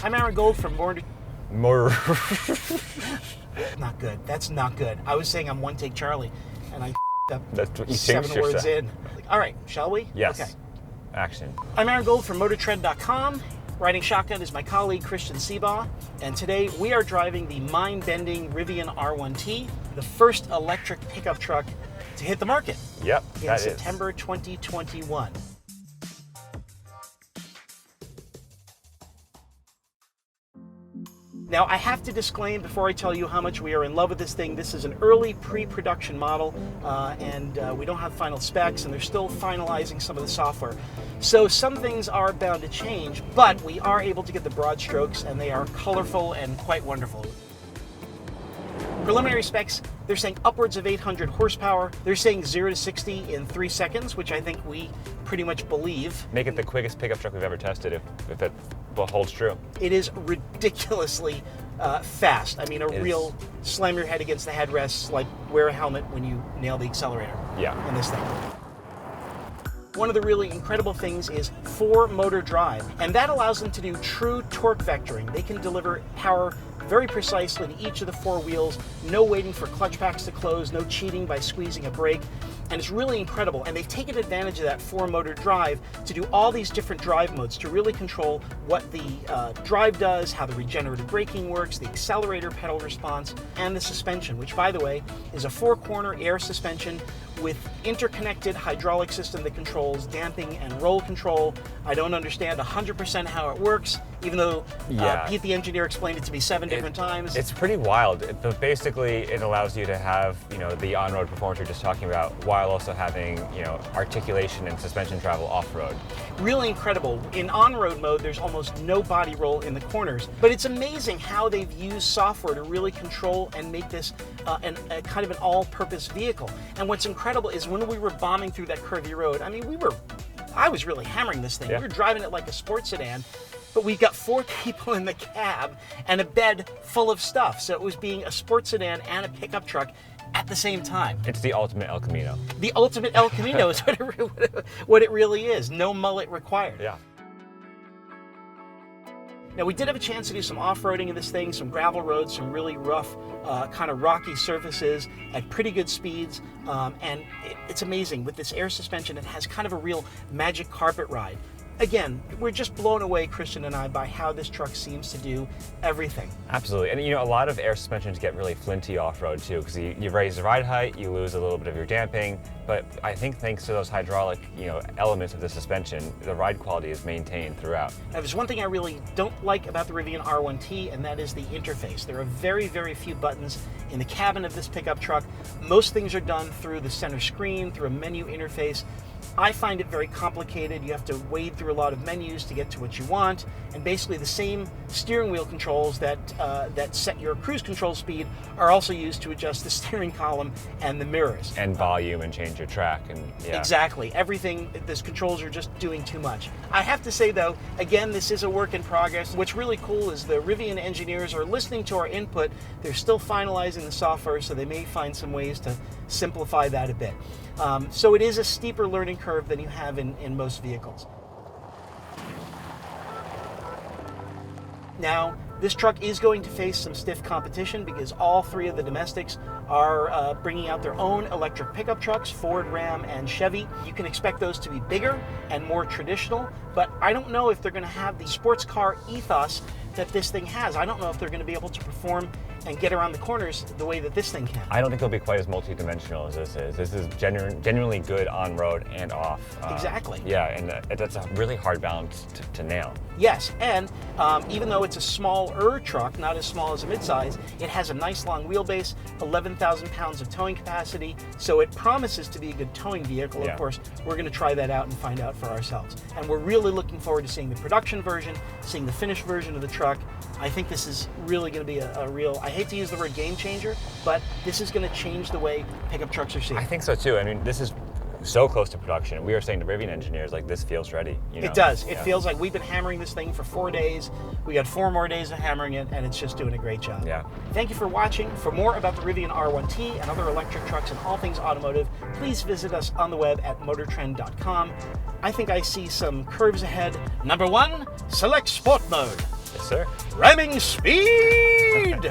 I'm Aaron Gold from More. Not good. That's not good. I was saying I'm One Take Charlie, and I f***ed up That's what you 7 think words in. All right, shall we? Yes. Okay. Action. I'm Aaron Gold from MotorTrend.com. Riding shotgun is my colleague Christian Seabaugh, and today we are driving the mind-bending Rivian R1T, the first electric pickup truck to hit the market. Yep, in September 2021. Now, I have to disclaim before I tell you how much we are in love with this thing, this is an early pre-production model, and we don't have final specs, and they're still finalizing some of the software. So some things are bound to change, but we are able to get the broad strokes, and they are colorful and quite wonderful. Preliminary specs, they're saying upwards of 800 horsepower. They're saying 0 to 60 in 3 seconds, which I think we pretty much believe. Make it the quickest pickup truck we've ever tested, if it holds true. It is ridiculously fast. I mean, real slam your head against the headrests, like wear a helmet when you nail the accelerator. Yeah. In this thing. One of the really incredible things is 4-motor drive, and that allows them to do true torque vectoring. They can deliver power very precisely to each of the 4 wheels, no waiting for clutch packs to close, no cheating by squeezing a brake, and it's really incredible. And they've taken advantage of that 4-motor drive to do all these different drive modes to really control what the drive does, how the regenerative braking works, the accelerator pedal response, and the suspension, which, by the way, is a 4-corner air suspension with interconnected hydraulic system that controls damping and roll control. I don't understand 100% how it works, even though Pete the engineer explained it to me 7 different times. It's pretty wild, but basically it allows you to have, the on-road performance you're just talking about, while also having, articulation and suspension travel off-road. Really incredible. In on-road mode, there's almost no body roll in the corners, but it's amazing how they've used software to really control and make this a kind of an all-purpose vehicle. And what's incredible is when we were bombing through that curvy road, I mean, I was really hammering this thing. Yeah. We were driving it like a sports sedan, but we've got 4 people in the cab and a bed full of stuff. So it was being a sports sedan and a pickup truck at the same time. It's the ultimate El Camino. The ultimate El Camino is what it really is. No mullet required. Yeah. Now, we did have a chance to do some off-roading in this thing, some gravel roads, some really rough, kind of rocky surfaces at pretty good speeds, and it's amazing. With this air suspension, it has kind of a real magic carpet ride. Again, we're just blown away, Christian and I, by how this truck seems to do everything. Absolutely. And a lot of air suspensions get really flinty off-road too, because you raise the ride height, you lose a little bit of your damping, but I think thanks to those hydraulic, elements of the suspension, the ride quality is maintained throughout. Now, there's one thing I really don't like about the Rivian R1T, and that is the interface. There are very, very few buttons in the cabin of this pickup truck. Most things are done through the center screen, through a menu interface. I find it very complicated. You have to wade through a lot of menus to get to what you want, and basically the same steering wheel controls that set your cruise control speed are also used to adjust the steering column and the mirrors. And volume and change your track. Exactly. Everything, these controls are just doing too much. I have to say though, again, this is a work in progress. What's really cool is the Rivian engineers are listening to our input. They're still finalizing the software, so they may find some ways to simplify that a bit. So it is a steeper learning curve than you have in most vehicles. Now, this truck is going to face some stiff competition because all 3 of the domestics are bringing out their own electric pickup trucks, Ford, Ram, and Chevy. You can expect those to be bigger and more traditional, but I don't know if they're going to have the sports car ethos that this thing has. I don't know if they're going to be able to perform and get around the corners the way that this thing can. I don't think they'll be quite as multi-dimensional as this is. This is genuinely good on-road and off. Exactly. Yeah, and that's a really hard balance to nail. Yes, and even though it's a smaller truck, not as small as a midsize, it has a nice long wheelbase, 11,000 pounds of towing capacity, so it promises to be a good towing vehicle. Yeah. Of course, we're going to try that out and find out for ourselves. And we're really looking forward to seeing the production version, seeing the finished version of the truck. I think this is really going to be a real, I hate to use the word game changer, but this is going to change the way pickup trucks are seen. I think so too. I mean, this is so close to production. We were saying to Rivian engineers, like, this feels ready. It does. It feels like we've been hammering this thing for 4 days. We got 4 more days of hammering it, and it's just doing a great job. Yeah. Thank you for watching. For more about the Rivian R1T and other electric trucks and all things automotive, please visit us on the web at MotorTrend.com. I think I see some curves ahead. Number 1, select sport mode. Yes, sir. Ramming speed!